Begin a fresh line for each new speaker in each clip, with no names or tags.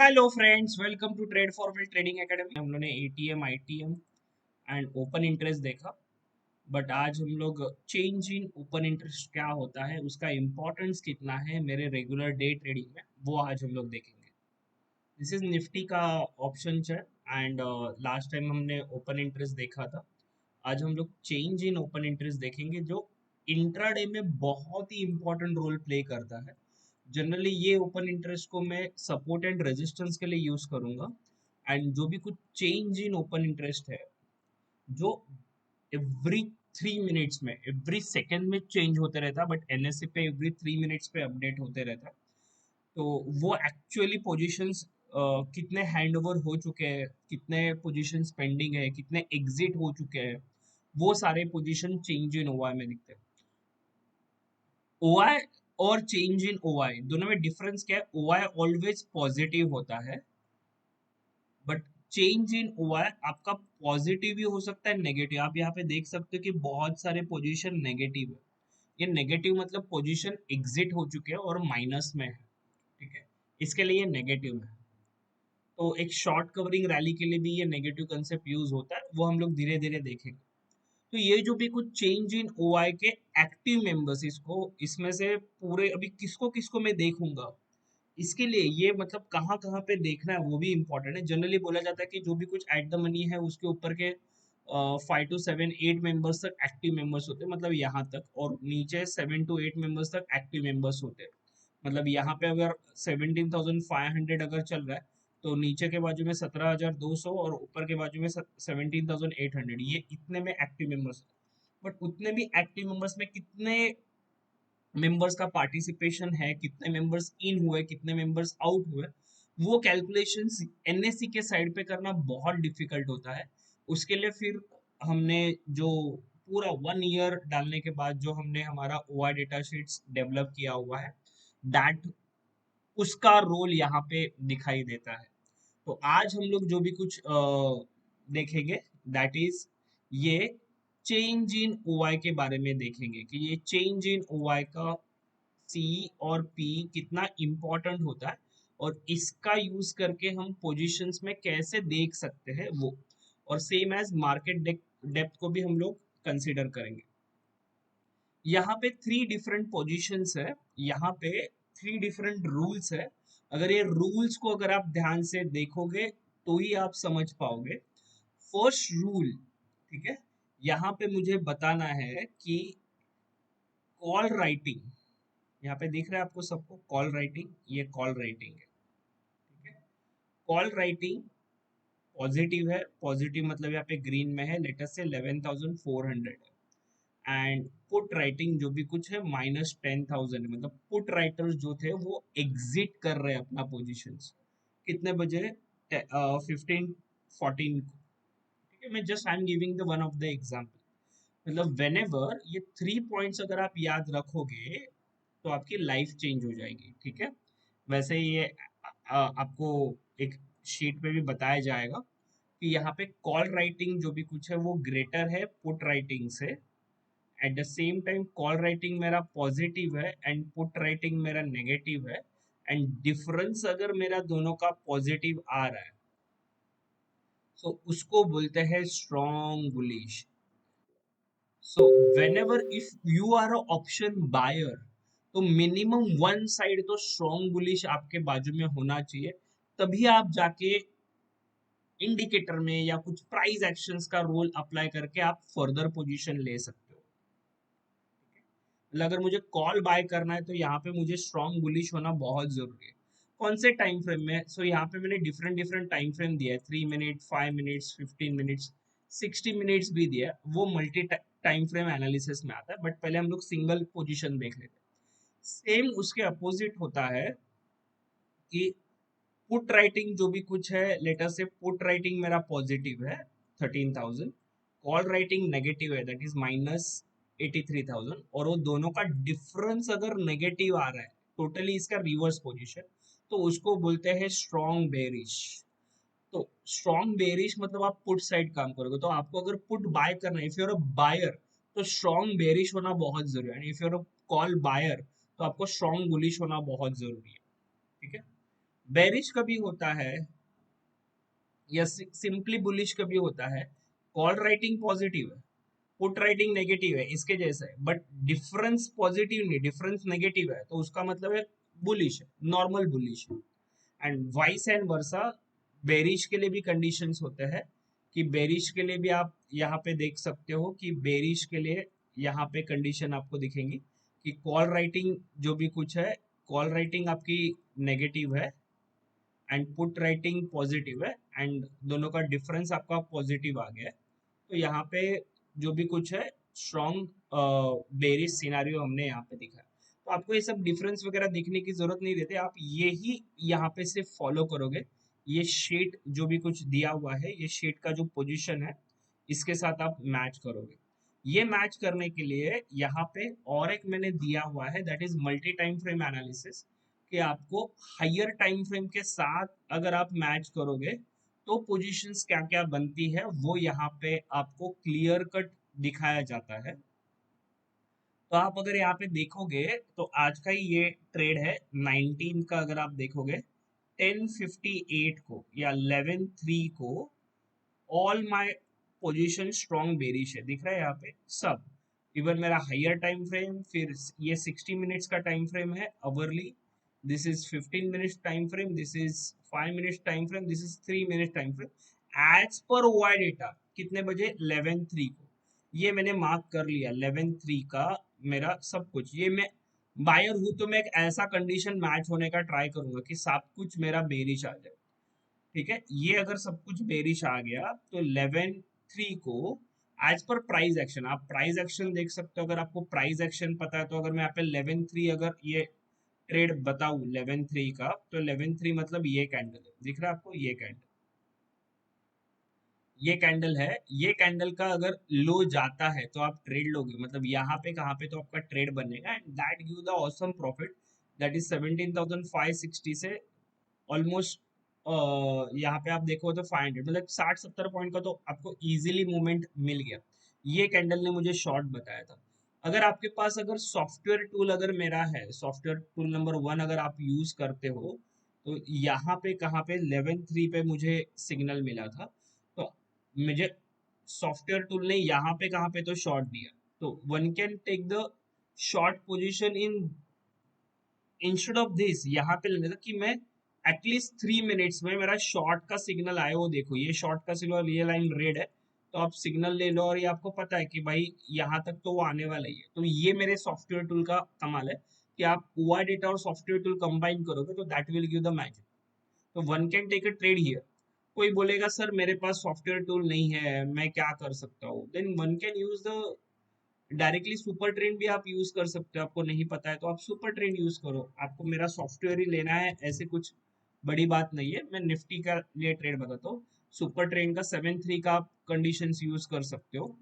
Hello friends, welcome to trade forward trading academy. हम लोगों ने ATM, ITM and open interest देखा। But आज हम लोग चेंज इन ओपन इंटरेस्ट क्या होता है, उसका इम्पोर्टेंस कितना है मेरे रेगुलर डे ट्रेडिंग में, वो आज हम लोग देखेंगे। दिस इज निफ्टी का option chart and last time हमने ओपन इंटरेस्ट देखा था। आज हम लोग चेंज इन ओपन इंटरेस्ट देखेंगे जो इंट्राडे में बहुत ही इंपॉर्टेंट रोल प्ले करता है। जनरली ये ओपन इंटरेस्ट को मैं सपोर्ट एंड रेजिस्टेंस के लिए यूज करूंगा। एंड जो भी कुछ चेंज इन ओपन इंटरेस्ट है, जो एवरी 3 मिनट्स में, एवरी सेकेंड में चेंज होते रहता है, बट एनएससी पे एवरी 3 मिनट्स पे अपडेट होते रहता है। तो वो एक्चुअली पोजीशंस कितने हैंड ओवर हो चुके हैं, कितने पोजीशंस पेंडिंग है, कितने एग्जिट हो चुके हैं, वो सारे पोजीशन चेंज इन ओआई में दिखते हैं। ओआई और चेंज इन ओआई दोनों में डिफरेंस क्या है? ओआई ऑलवेज पॉजिटिव होता है, बट चेंज इन ओआई आपका पॉजिटिव भी हो सकता है, नेगेटिव। आप यहाँ पे देख सकते हो कि बहुत सारे पोजीशन नेगेटिव है। ये नेगेटिव मतलब पोजीशन एग्जिट हो चुके हैं और माइनस में है। ठीक है, इसके लिए ये नेगेटिव है। तो एक शॉर्ट कवरिंग रैली के लिए भी ये नेगेटिव कंसेप्ट यूज होता है, वो हम लोग धीरे धीरे देखेंगे। तो ये जो भी कुछ चेंज इन ओआई के एक्टिव मेंबर्स, इसको इसमें से पूरे अभी किसको किसको मैं देखूंगा, इसके लिए ये मतलब कहाँ कहाँ पे देखना है वो भी इम्पोर्टेंट है। जनरली बोला जाता है कि जो भी कुछ एट द मनी है उसके ऊपर के 5 to 7 8 मेंबर्स तक एक्टिव मेंबर्स होते हैं, मतलब यहाँ तक, और नीचे 7 to 8 मेंबर्स तक एक्टिव मेंबर्स होते हैं। मतलब यहाँ पे अगर 17,500 अगर चल रहा है, तो नीचे के बाजू में 17,200 और ऊपर के बाजू में 17,800, ये इतने में एक्टिव मेंबर्स। बट उतने भी एक्टिव मेंबर्स में कितने मेंबर्स का पार्टिसिपेशन है, कितने मेंबर्स इन हुए, कितने मेंबर्स आउट हुए, वो कैलकुलेशंस एनएससी के साइड पे करना बहुत डिफिकल्ट होता है। उसके लिए फिर हमने जो पूरा 1 ईयर डालने के बाद जो हमने हमारा ओआई डेटा शीट्स डेवलप किया हुआ है, दैट उसका रोल यहाँ पे दिखाई देता है। तो आज हम लोग जो भी कुछ देखेंगे, दैट इज ये चेंज इन ओआई के बारे में देखेंगे कि ये चेंज इन ओआई का सी और पी कितना इम्पोर्टेंट होता है, और इसका यूज करके हम पोजीशंस में कैसे देख सकते हैं वो, और सेम एज मार्केट डेप्थ को भी हम लोग कंसिडर करेंगे। यहाँ पे 3 डिफरेंट पोजीशंस है, यहाँ पे 3 डिफरेंट रूल्स है। अगर ये रूल्स को अगर आप ध्यान से देखोगे तो ही आप समझ पाओगे। फर्स्ट रूल, ठीक है, यहाँ पे मुझे बताना है कि कॉल राइटिंग, यहाँ पे दिख रहा है आपको सबको कॉल राइटिंग, ये कॉल राइटिंग है। ठीक है, कॉल राइटिंग पॉजिटिव है, पॉजिटिव मतलब यहाँ पे ग्रीन में है, लेटेस्ट से 11,400 है। एंड पुट राइटिंग जो भी कुछ है -10,000 है, मतलब पुट राइटर्स जो थे वो एग्जिट कर रहे हैं अपना पोजिशन। कितने बजे? 15:14 को। ठीक है, मैं just I am giving the one of the example. मतलब वेन एवर ये 3 पॉइंट्स अगर आप याद रखोगे तो आपकी लाइफ चेंज हो जाएगी। ठीक है, वैसे ये आपको एक शीट पे भी बताया जाएगा कि यहाँ पे कॉल राइटिंग जो भी कुछ है वो ग्रेटर है पुट राइटिंग से। At the same time call writing मेरा पॉजिटिव है एंड पुट राइटिंग मेरा नेगेटिव है। एंड डिफरेंस अगर मेरा दोनों का पॉजिटिव आ रहा है, तो उसको बोलते हैं strong bullish. So whenever if you are a option buyer, तो मिनिमम वन साइड तो स्ट्रॉन्ग बुलिश आपके बाजू में होना चाहिए, तभी आप जाके इंडिकेटर में या कुछ प्राइस एक्शंस का रोल अप्लाई करके आप फर्दर पोजीशन ले सकते हो। मतलब अगर मुझे कॉल बाय करना है तो यहाँ पे मुझे स्ट्रॉन्ग बुलिश होना बहुत जरूरी है। कौन से टाइम फ्रेम में? सो यहाँ पे मैंने डिफरेंट डिफरेंट टाइम फ्रेम दिया है, 3 मिनट, 5 मिनट्स, 15 मिनट्स, 60 मिनट्स भी दिया है। वो मल्टी टाइम फ्रेम एनालिसिस में आता है, बट पहले हम लोग सिंगल पोजीशन देख लेते हैं। सेम उसके अपोजिट होता है कि पुट राइटिंग जो भी कुछ है, लेटर से पुट राइटिंग मेरा पॉजिटिव है 13,000, कॉल राइटिंग नेगेटिव है, दैट इज -83,000, और वो दोनों का डिफरेंस अगर नेगेटिव आ रहा है, टोटली इसका रिवर्स पोजीशन, तो उसको बोलते हैं स्ट्रॉन्ग बेरिश। तो स्ट्रॉन्ग बेरिश मतलब आप पुट साइड काम करोगे, तो आपको अगर पुट बाय करना है, इफ यूर अ बायर, तो स्ट्रॉन्ग बेरिश होना बहुत जरूरी है। If you're a call buyer, तो आपको स्ट्रॉन्ग बुलिश होना बहुत जरूरी है। ठीक है, बेरिश कभी होता है या सिंपली बुलिश कभी होता है, कॉल राइटिंग पॉजिटिव है, पुट राइटिंग नेगेटिव है, इसके जैसा है, बट डिफरेंस पॉजिटिव नहीं, डिफरेंस नेगेटिव है, तो उसका मतलब है बुलिश है, नॉर्मल बुलिश है। And vice and versa, bearish के लिए भी कंडीशंस होते हैं, कि बेरिश के लिए भी आप यहाँ पे देख सकते हो कि बेरिश के लिए यहाँ पे कंडीशन आपको दिखेंगी कि कॉल राइटिंग जो भी कुछ है, कॉल राइटिंग आपकी नेगेटिव है एंड पुट राइटिंग पॉजिटिव है, एंड दोनों का डिफरेंस आपका पॉजिटिव आ गया है। तो यहाँ पे जो भी कुछ है, स्ट्रॉन्ग बेरिश सिनारियो हमने यहाँ पे दिखा है। तो आपको ये सब डिफरेंस वगैरह दिखने की जरूरत नहीं रहती, आप ये ही यहाँ पे सिर्फ फॉलो करोगे। ये शीट जो भी कुछ दिया हुआ है, ये शीट का जो पोजीशन है, इसके साथ आप मैच करोगे। ये मैच करने के लिए यहाँ पे और एक मैंने दिया हुआ है, that is multi time frame analysis, कि आपको हायर टाइम फ्रेम के साथ अगर आप मैच करोगे तो पोजीशंस क्या क्या बनती है, वो यहाँ पे आपको क्लियर कट दिखाया जाता है। तो आप अगर यहाँ पे देखोगे, तो आज का ही ये ट्रेड है 19 का, अगर आप देखोगे 10:58 को या 11:03 को, all my position strong bearish है, दिख रहा है यहाँ पे सब। इवन मेरा हायर टाइम फ्रेम, फिर ये 60 मिनट्स का टाइम फ्रेम है hourly, this is 15 minutes time frame, this is 5 minutes time frame, this is 3 minutes time frame, as per Y data कितने बजे, 11:03 को। ये मैंने मार्क कर लिया 11:03 का, मेरा सब कुछ, ये मैं बायर हूं तो मैं एक ऐसा कंडीशन मैच होने का ट्राई करूंगा कि सब कुछ मेरा बेरिश आ जाए। ठीक है, ये अगर सब कुछ बेरिश आ गया तो 11:03 को, एज पर प्राइस एक्शन, आप प्राइस एक्शन देख सकते हो, अगर आपको प्राइस एक्शन पता है, तो अगर मैं यहाँ पे 11:03 अगर ये ट्रेड बताऊं 11:03 का, तो 11:03 मतलब ये कैंडल है, दिख रहा है आपको, ये कैंडल, ये कैंडल है, ये कैंडल का अगर लो जाता है तो आप ट्रेड लोगे, मतलब यहाँ पे कहाँ पे, तो आपका ट्रेड बनेगा, and that give the awesome profit, that is 17,560 से ऑलमोस्ट, यहाँ पे आप देखो तो 500, मतलब 60-70 पॉइंट का तो आपको इजीली मूवमेंट मिल गया। ये कैंडल ने मुझे शॉर्ट बताया था। अगर आपके पास अगर सॉफ्टवेयर टूल अगर मेरा है, सॉफ्टवेयर टूल नंबर 1 अगर आप यूज करते हो, तो यहाँ पे कहाँ पे 11:03 पे मुझे सिग्नल मिला था, तो मुझे सॉफ्टवेयर टूल ने यहाँ पे कहाँ पे तो शॉर्ट दिया। तो one can take the short position in, instead of this यहाँ पे लेने था कि मैं एटलीस्ट 3 मिनट्स में मेरा शॉर्ट का सिग्नल आए, वो देखो ये शॉर्ट का सिग्नल, ये लाइन रेड है, तो आप सिग्नल ले लो और ये आपको पता है कि भाई यहाँ तक तो वो आने वाला ही है। तो ये मेरे सॉफ्टवेयर टूल का कमाल है कि आप UI डेटा और सॉफ्टवेयर टूल कंबाइन करोगे तो that will give the magic. तो one can take a trade here. कोई बोलेगा सर मेरे पास सॉफ्टवेयर टूल नहीं है, मैं क्या कर सकता हूँ, then one can use the directly super trend भी आप यूज कर सकते हो। आपको नहीं पता है तो आप सुपर ट्रेंड यूज करो, आपको मेरा सॉफ्टवेयर ही लेना है, ऐसे कुछ बड़ी बात नहीं है। मैं निफ्टी का लिए ट्रेड बताता हूँ, सुपर ट्रेंड का 7:3 का आप कंडीशंस यूज कर सकते हो।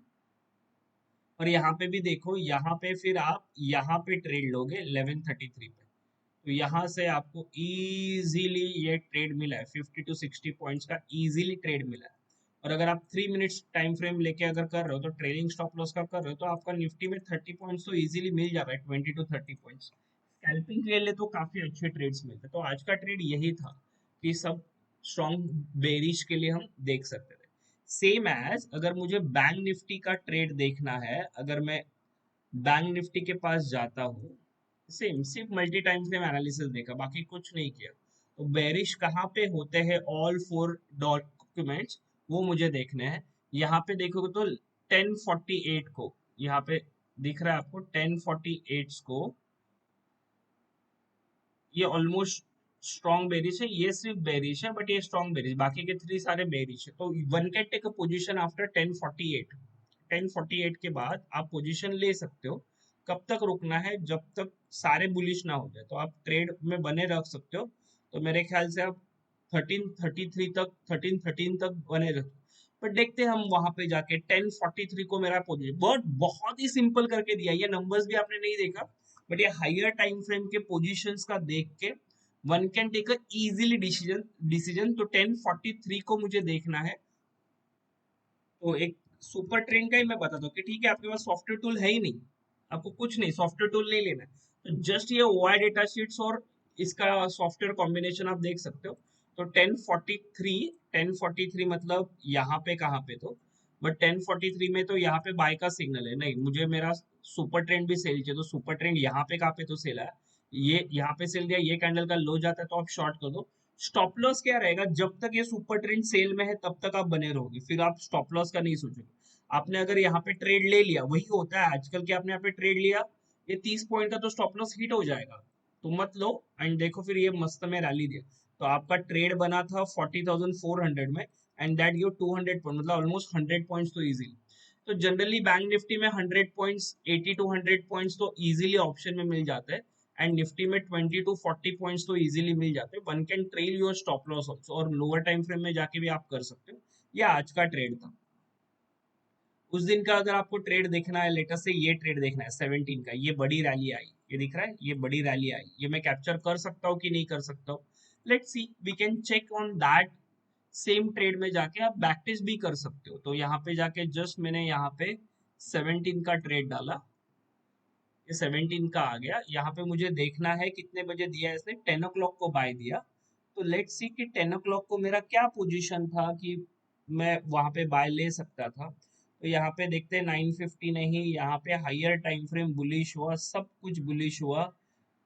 और यहाँ पे भी देखो, यहाँ पे फिर आप यहाँ पे ट्रेड लोगे 11:33 पे, तो यहाँ से आपको इजीली ये ट्रेड मिला है, 50 to 60 पॉइंट्स का इजीली ट्रेड मिला है। और अगर आप 3 मिनट्स टाइम फ्रेम लेके अगर कर रहे हो, तो ट्रेलिंग स्टॉप लॉस का कर रहे हो, तो आपका निफ्टी में 30 पॉइंट्स तो इजीली मिल जा रहा है, 20 to 30 पॉइंट्स। स्कैल्पिंग के लिए तो काफी अच्छे ट्रेड्स मिलते हैं। तो आज का ट्रेड यही था कि सब स्ट्रॉन्ग बेरिश के लिए हम देख सकते थे। सेम एज अगर मुझे बैंक निफ्टी का ट्रेड देखना है, अगर मैं बैंक निफ्टी के पास जाता हूँ, सेम सिर्फ मल्टी टाइम फ्रेम एनालिसिस देखा, बाकी कुछ नहीं किया, तो बेरिश कहाँ पे होते हैं ऑल 4 डॉक्यूमेंट्स, वो मुझे देखने हैं। यहाँ पे देखोगे तो 10:48 को, यहाँ पे दिख रहा है आपको 10:48 को, ये ऑलमोस्ट स्ट्रॉन्ग बेरिश है, ये सिर्फ बेरिश है, बट ये स्ट्रॉन्ग बेरिश, बाकी के 3 सारे बेरिश है। तो one can take a position after 10:48, 10:48 के बाद आप पोजीशन ले सकते हो। कब तक रुकना है, जब तक सारे बुलिश ना हो जाए, तो आप ट्रेड में बने रख सकते हो। तो मेरे ख्याल से आप 13:33 तक, 13:13 तक बने रख, पर देखते हैं हम वहां पे जाके। 10:43 को मेरा पोजीशन बहुत बहुत ही सिंपल करके दिया, ये नंबर्स भी आपने नहीं देखा, बट ये हायर टाइम फ्रेम के पोजीशंस का देख के one can take a easily decision decision. तो 10:43 को मुझे देखना है, तो एक सुपर ट्रेंड का ही मैं बताता हूँ कि ठीक है, आपके पास सॉफ्टवेयर टूल है ही नहीं, आपको कुछ नहीं, सॉफ्टवेयर टूल नहीं लेना है, तो जस्ट ये ओआई डेटा शीट्स और इसका सॉफ्टवेयर कॉम्बिनेशन आप देख सकते हो। तो 1043 मतलब यहाँ पे कहाँ पे, तो बट 1043 में तो यहाँ पे बाय का सिग्नल है, नहीं मुझे मेरा सुपर ट्रेंड भी सेल चाहिए, तो सुपर ट्रेंड यहाँ पे कहाँ पे तो सेल है, ये यहाँ पे सेल दिया, ये कैंडल का लो जाता है तो आप शॉर्ट कर दो। स्टॉप लॉस क्या रहेगा, जब तक ये सुपर ट्रेंड सेल में है तब तक आप बने रहोगे, फिर आप स्टॉप लॉस का नहीं सोचोगे। आपने अगर यहाँ पे ट्रेड ले लिया, वही होता है आजकल कि आपने यहाँ पे ट्रेड लिया, ये 30 पॉइंट का तो स्टॉप लॉस हिट हो जाएगा, तो मत लो। एंड देखो फिर ये मस्त में रैली दिया, तो आपका ट्रेड बना था 40,400 में, एंड दैट गिव 200 पॉइंट, मतलब ऑलमोस्ट 100 पॉइंट्स तो इजीली। तो जनरली बैंक निफ्टी में 100 पॉइंट्स, 80 टू 100 पॉइंट्स तो इजीली ऑप्शन में मिल जाते हैं, एंड निफ्टी में 20 टू 40 पॉइंट्स तो इजीली मिल जाते हैं। One can trail your stop loss also, और लोअर टाइम फ्रेम में जाके भी आप कर सकते हो। ये आज का ट्रेड था। उस दिन का अगर आपको ट्रेड देखना है, लेटेस्ट से ये ट्रेड देखना है 17 का, ये बड़ी रैली आई, ये दिख रहा है, ये बड़ी रैली आई, ये मैं कैप्चर कर सकता हूँ कि नहीं कर सकता हूँ, let's see, we can check on that. Same trade में जाके आप बैक टेस्ट भी कर सकते हो। तो यहाँ पे जाके जस्ट मैंने यहाँ पे 17 का ट्रेड डाला, ये 17 का आ गया, यहाँ पे मुझे देखना है कितने बजे दिया है इसने, 10 ओ क्लॉक को बाय दिया। तो लेट्स सी कि 10 ओ क्लॉक को मेरा क्या पोजीशन था कि मैं वहां पे बाय ले सकता था। तो यहाँ पे देखते हैं 950 नहीं, यहाँ पे हायर टाइम फ्रेम बुलिश हुआ, सब कुछ बुलिश हुआ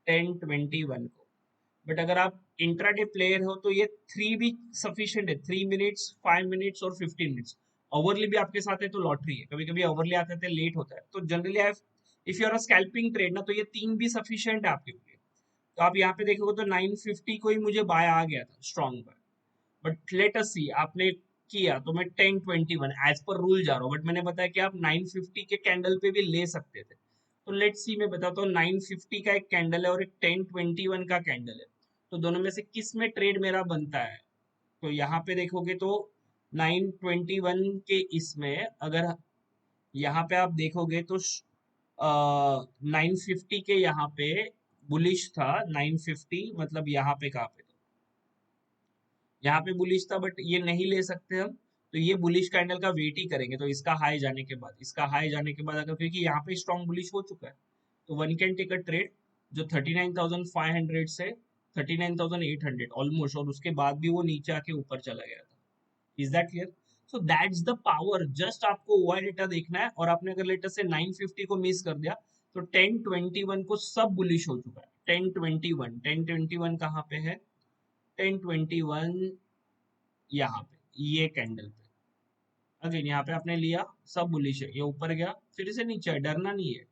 10:21 को। बट अगर आप इंट्राडे प्लेयर हो तो ये 3 भी सफिशिएंट है, 3 मिनट्स, 5 मिनट्स और 15 मिनट्स। ओवरली भी आपके साथ है तो लॉटरी है, कभी कभी ओवरली आते थे लेट होता है, तो generally I, if you are a scalping trade ना, तो ये 3 भी सफिशिएंट है आपके लिए। तो आप यहाँ पे देखोगे तो 950 को ही मुझे बाय आ गया था, strong buy. But let us see, आपने किया तो मैं 10:21 एज पर रूल जा रहा हूँ, बट मैंने बताया कि आप 950 के कैंडल पे भी ले सकते थे। तो लेट्स सी, मैं बताता हूँ, 950 का एक कैंडल है और एक 10:21 का कैंडल है, तो दोनों में से किस में ट्रेड मेरा बनता है। तो यहाँ पे देखोगे तो 9:21 के इसमें, अगर यहाँ पे आप देखोगे तो 950 के यहाँ पे बुलिश था, 950 मतलब यहाँ पे कहाँ पे, यहाँ पे बुलिश था, बट ये नहीं ले सकते हम। तो ये बुलिश कैंडल का वेट ही करेंगे, तो इसका हाई जाने के बाद, इसका हाई जाने के बाद अगर, क्योंकि यहाँ पे स्ट्रॉन्ग बुलिश हो चुका है, तो one can take a trade जो 39,500 से 39,800 ऑलमोस्ट, और उसके बाद भी वो नीचे आके ऊपर चला गया था। Is that clear? So that's the power. Just आपको ओआई डेटा देखना है, और आपने अगर लेटर से 950 को मिस कर दिया तो 10:21 को सब बुलिश हो चुका है। 10:21 कहाँ पे है, 10:21 यहाँ पे, ये कैंडल पे। अगेन यहाँ पे आपने लिया, सब बुलिश है, ये ऊपर गया फिर से नीचे है, डरना नहीं है।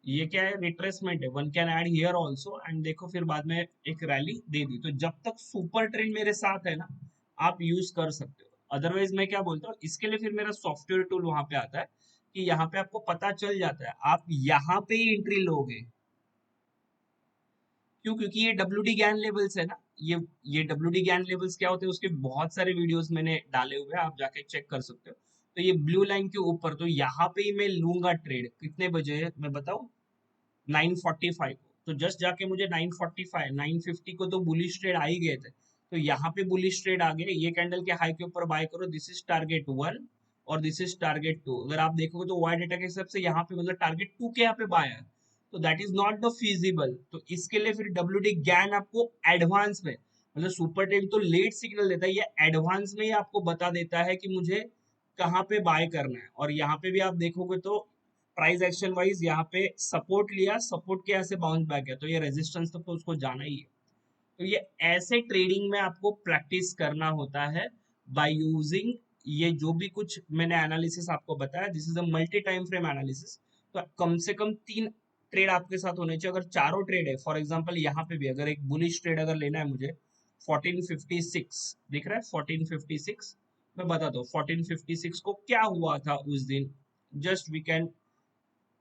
ये क्या है, रिट्रेसमेंट है, one can add here also, and देखो फिर बाद में एक रैली दे दी। तो जब तक सुपर ट्रेंड मेरे साथ है ना, आप यूज कर सकते हो। अदरवाइज मैं क्या बोलता हूँ, इसके लिए फिर मेरा सॉफ्टवेयर टूल वहां पे आता है, कि यहाँ पे आपको पता चल जाता है, आप यहाँ पे ही एंट्री लोगे। क्यों? क्योंकि ये डब्ल्यू डी ज्ञान लेवल्स है ना, ये डब्ल्यू डी ज्ञान लेवल्स क्या होते हैं, उसके बहुत सारे वीडियोस मैंने डाले हुए हैं, आप जाके चेक कर सकते हो। तो ये ब्लू लाइन के ऊपर, तो यहाँ पे ही मैं लूंगा ट्रेड, कितने बजे मैं बताऊं, 9:45 को। तो जस्ट जाके मुझे 9:45, 950 को तो बुलिश ट्रेड आ ही गए थे, तो यहाँ पे बुलिश ट्रेड आ गए, ये कैंडल के हाई के ऊपर बाय करो, दिस इज टारगेट 1 और दिस इज टारगेट 2। अगर आप देखोगे तो वाई डेटा के हिसाब से यहाँ पे मतलब टारगेट 2 के यहाँ पे बाय है, तो that is not the feasible. तो इसके लिए फिर डब्ल्यू डी ज्ञान आपको एडवांस में, मतलब सुपर ट्रेड तो लेट सिग्नल देता है, ये एडवांस में ही आपको बता देता है कि मुझे कहाँ पे बाय करना है। और यहाँ पे भी आप देखोगे तो प्राइस एक्शन वाइज यहाँ पे सपोर्ट लिया, सपोर्ट के यहाँ से बाउंस बैक है, तो ये रेजिस्टेंस तक तो उसको जाना ही है। तो ये ऐसे ट्रेडिंग में आपको प्रैक्टिस करना होता है बाय यूजिंग ये जो भी कुछ मैंने एनालिसिस आपको बताया, this is a multi time frame analysis. तो कम से कम 3 ट्रेड आपके साथ होने चाहिए। अगर चारों ट्रेड है, फॉर एग्जांपल यहाँ पे भी अगर एक बुलिश ट्रेड अगर लेना है मुझे, 1456 दिख रहा है, 1456 मैं बताता हूँ 1456 को क्या हुआ था उस दिन। जस्ट वी कैन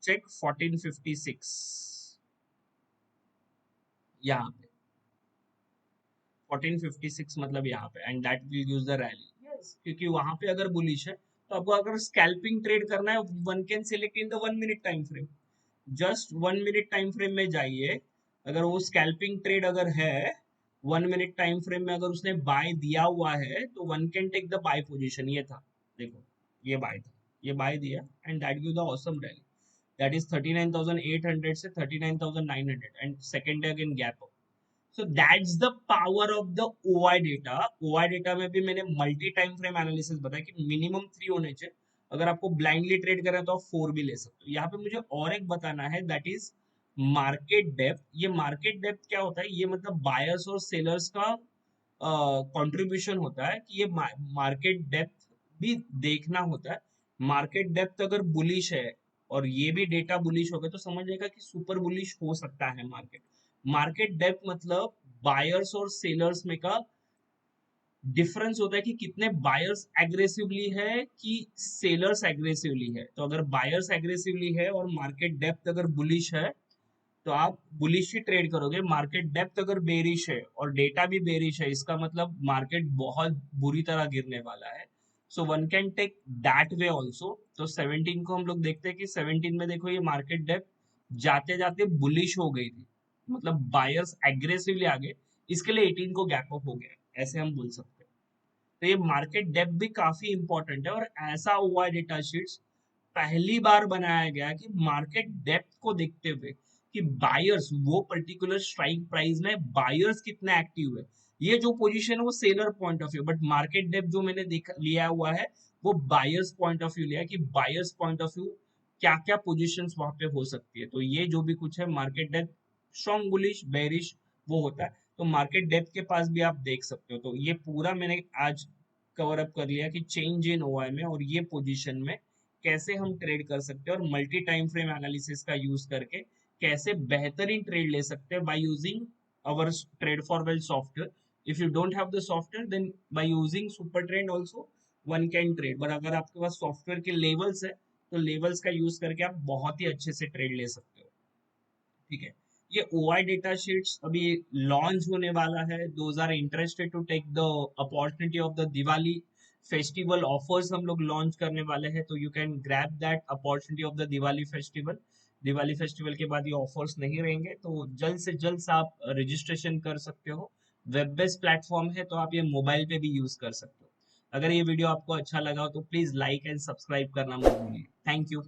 चेक 1456 यहाँ पे, 1456 मतलब यहाँ पे, and that will use the rally, yes, क्योंकि वहां पे अगर बुलिश है, तो आपको अगर स्कैल्पिंग ट्रेड करना है, one can select in the 1 minute time frame. Just 1 minute time frame में जाइए, अगर वो स्कैल्पिंग ट्रेड अगर है 1 मिनट टाइम फ्रेम में, अगर उसने बाय दिया हुआ है, तो one can take the buy position. ये था, देखो ये बाय था, ये बाय दिया, and that give the awesome rally, that is 39,800 से 39,900, and second day again gap up. So that's the power of the OI data. OI data में भी मैंने मल्टी टाइम फ्रेम एनालिसिस बताया कि मिनिमम 3 होने चाहिए। अगर आपको ब्लाइंडली ट्रेड करें तो आप 4 भी ले सकते हो। यहाँ पे मुझे और एक बताना है, दैट इज मार्केट डेप्थ। ये मार्केट डेप्थ क्या होता है? ये मतलब बायर्स और सेलर्स का कंट्रीब्यूशन होता है कि ये मार्केट डेप्थ भी देखना होता है। मार्केट डेप्थ अगर बुलिश है और ये भी डेटा बुलिश हो गया तो समझ जाएगा कि सुपर बुलिश हो सकता है मार्केट। मार्केट डेप्थ मतलब बायर्स और सेलर्स में का डिफरेंस होता है कि कितने बायर्स एग्रेसिवली है कि सेलर्स एग्रेसिवली है। तो अगर बायर्स एग्रेसिवली है और मार्केट डेप्थ अगर बुलिश है तो आप बुलिश ही ट्रेड करोगे। मार्केट डेप्थ अगर बेरिश है और डेटा भी बेरिश है, इसका मतलब मार्केट बहुत बुरी तरह गिरने वाला है। So one can take that way also. तो 17 को हम लोग देखते हैं कि 17 में देखो ये मार्केट डेप्थ जाते जाते बुलिश हो गई थी, मतलब बायर्स एग्रेसिवली आ गए, इसके लिए 18 को गैप अप हो गया, ऐसे हम बोल सकते हैं। तो ये मार्केट डेप्थ भी काफी इंपॉर्टेंट है और ऐसा हुआ डेटा शीट्स पहली बार बनाया गया कि मार्केट डेप्थ को देखते हुए कि बायर्स वो पर्टिकुलर स्ट्राइक प्राइस में बायर्स कितना एक्टिव है। ये जो पोजीशन है वो seller point of view, but market depth जो मैंने देखा लिया हुआ है वो बायर्स पॉइंट ऑफ व्यू लिया है कि बायर्स पॉइंट ऑफ व्यू क्या क्या पोजीशंस वहां पे हो सकती है। तो ये जो भी कुछ है market depth strong bullish bearish वो होता है। तो मार्केट डेप्थ के पास भी आप देख सकते हो। तो ये पूरा मैंने आज कवर अप कर लिया कि चेंज इन ओआई में और ये पोजीशन में कैसे हम ट्रेड कर सकते हैं और मल्टी टाइम फ्रेम एनालिसिस का यूज करके कैसे बेहतरीन ट्रेड ले सकते हैं by using our trade for well software. If you don't have the software then by using super trend also one can trade, but अगर आपके पास सॉफ्टवेयर के लेवल्स है तो लेवल्स का यूज करके आप बहुत ही अच्छे से ट्रेड ले सकते हो। ठीक है, ये ओआई डेटा शीट्स अभी लॉन्च होने वाला है। Those are interested to take the opportunity of the Diwali festival offers हम लोग लॉन्च करने वाले हैं, तो you can grab that opportunity of the Diwali festival. Diwali festival के बाद ये ऑफर्स नहीं रहेंगे, तो जल्द से जल्द आप रजिस्ट्रेशन कर सकते हो। वेब बेस्ड प्लेटफॉर्म है तो आप ये मोबाइल पे भी यूज कर सकते हो। अगर ये वीडियो आपको अच्छा लगा हो तो प्लीज लाइक एंड सब्सक्राइब करना मत भूलिए। Thank you.